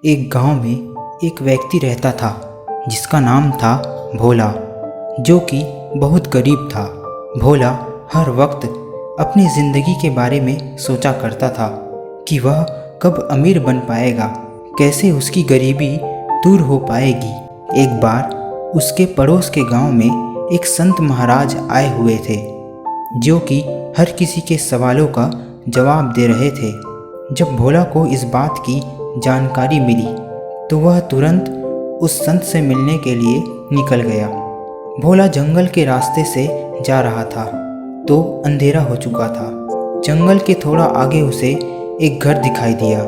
एक गांव में एक व्यक्ति रहता था जिसका नाम था भोला, जो कि बहुत गरीब था। भोला हर वक्त अपनी ज़िंदगी के बारे में सोचा करता था कि वह कब अमीर बन पाएगा, कैसे उसकी गरीबी दूर हो पाएगी। एक बार उसके पड़ोस के गांव में एक संत महाराज आए हुए थे, जो कि हर किसी के सवालों का जवाब दे रहे थे। जब भोला को इस बात की जानकारी मिली तो वह तुरंत उस संत से मिलने के लिए निकल गया। भोला जंगल के रास्ते से जा रहा था तो अंधेरा हो चुका था। जंगल के थोड़ा आगे उसे एक घर दिखाई दिया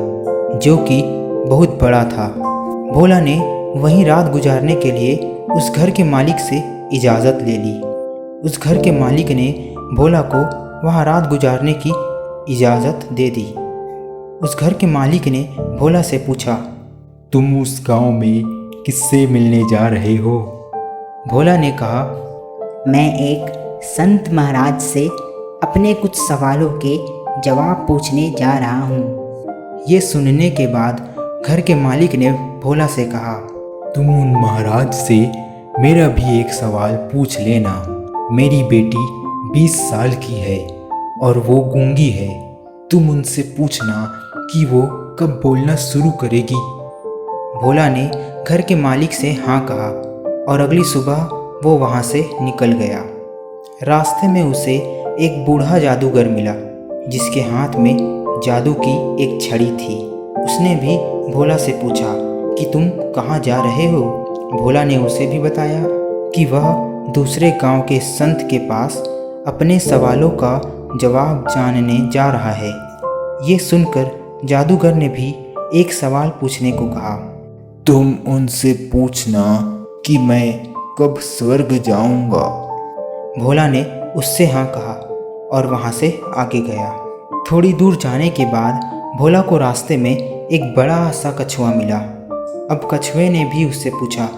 जो कि बहुत बड़ा था। भोला ने वहीं रात गुजारने के लिए उस घर के मालिक से इजाज़त ले ली। उस घर के मालिक ने भोला को वहाँ रात गुजारने की इजाज़त दे दी। उस घर के मालिक ने भोला से पूछा, तुम उस गांव में किससे मिलने जा रहे हो? भोला ने कहा, मैं एक संत महाराज से अपने कुछ सवालों के जवाब पूछने जा रहा हूँ। ये सुनने के बाद घर के मालिक ने भोला से कहा, तुम उन महाराज से मेरा भी एक सवाल पूछ लेना। मेरी बेटी 20 साल की है और वो गूंगी है। तुम उनसे पूछना कि वो कब बोलना शुरू करेगी। भोला ने घर के मालिक से हाँ कहा और अगली सुबह वो वहाँ से निकल गया। रास्ते में उसे एक बूढ़ा जादूगर मिला जिसके हाथ में जादू की एक छड़ी थी। उसने भी भोला से पूछा कि तुम कहाँ जा रहे हो। भोला ने उसे भी बताया कि वह दूसरे गांव के संत के पास अपने सवालों का जवाब जानने जा रहा है। ये सुनकर जादूगर ने भी एक सवाल पूछने को कहा, तुम उनसे पूछना कि मैं कब स्वर्ग जाऊंगा। भोला ने उससे हाँ कहा और वहाँ से आगे गया। थोड़ी दूर जाने के बाद भोला को रास्ते में एक बड़ा सा कछुआ मिला। अब कछुए ने भी उससे पूछा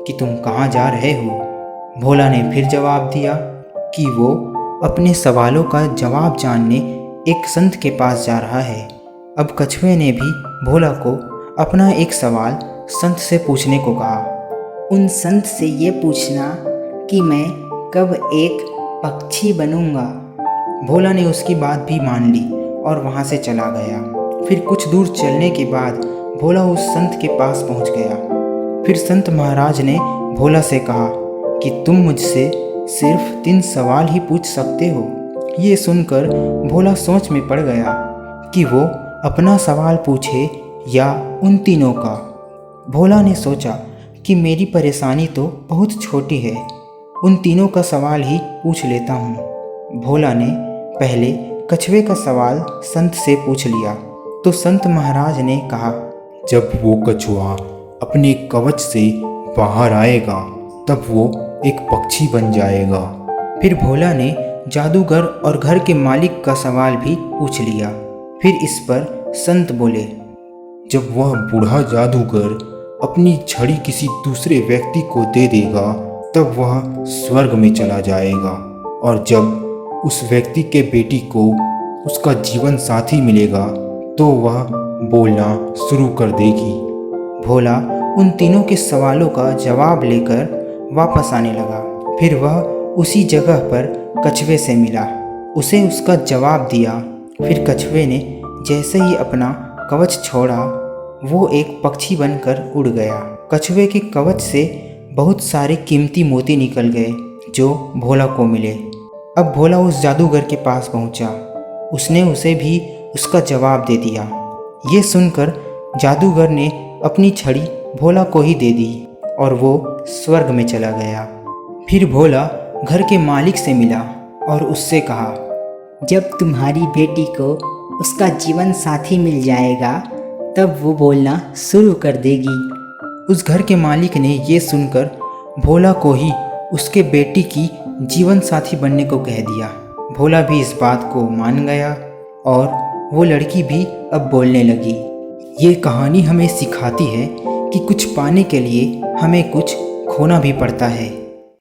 कि तुम कहाँ जा रहे हो। भोला ने फिर जवाब दिया कि वो अपने सवालों का जवाब जानने एक संत के पास जा रहा है। अब कछुए ने भी भोला को अपना एक सवाल संत से पूछने को कहा। उन संत से ये पूछना कि मैं कब एक पक्षी बनूंगा। भोला ने उसकी बात भी मान ली और वहाँ से चला गया। फिर कुछ दूर चलने के बाद भोला उस संत के पास पहुँच गया। फिर संत महाराज ने भोला से कहा कि तुम मुझसे सिर्फ 3 सवाल ही पूछ सकते हो। ये सुनकर भोला सोच में पड़ गया कि वो अपना सवाल पूछे या उन तीनों का। भोला ने सोचा कि मेरी परेशानी तो बहुत छोटी है, उन तीनों का सवाल ही पूछ लेता हूँ। भोला ने पहले कछुए का सवाल संत से पूछ लिया तो संत महाराज ने कहा, जब वो कछुआ अपने कवच से बाहर आएगा तब वो एक पक्षी बन जाएगा। फिर भोला ने जादूगर और घर के मालिक का सवाल भी पूछ लिया। फिर इस पर संत बोले, जब वह बूढ़ा जादूगर अपनी छड़ी किसी दूसरे व्यक्ति को दे देगा तब वह स्वर्ग में चला जाएगा और जब उस व्यक्ति के बेटी को उसका जीवन साथी मिलेगा तो वह बोलना शुरू कर देगी। भोला उन तीनों के सवालों का जवाब लेकर वापस आने लगा। फिर वह उसी जगह पर कछुए से मिला, उसे उसका जवाब दिया। फिर कछुए ने जैसे ही अपना कवच छोड़ा वो एक पक्षी बनकर उड़ गया। कछुए के कवच से बहुत सारे कीमती मोती निकल गए जो भोला को मिले। अब भोला उस जादूगर के पास पहुंचा। उसने उसे भी उसका जवाब दे दिया। ये सुनकर जादूगर ने अपनी छड़ी भोला को ही दे दी और वो स्वर्ग में चला गया। फिर भोला घर के मालिक से मिला और उससे कहा, जब तुम्हारी बेटी को उसका जीवन साथी मिल जाएगा तब वो बोलना शुरू कर देगी। उस घर के मालिक ने ये सुनकर भोला को ही उसके बेटी की जीवन साथी बनने को कह दिया। भोला भी इस बात को मान गया और वो लड़की भी अब बोलने लगी। ये कहानी हमें सिखाती है कि कुछ पाने के लिए हमें कुछ खोना भी पड़ता है।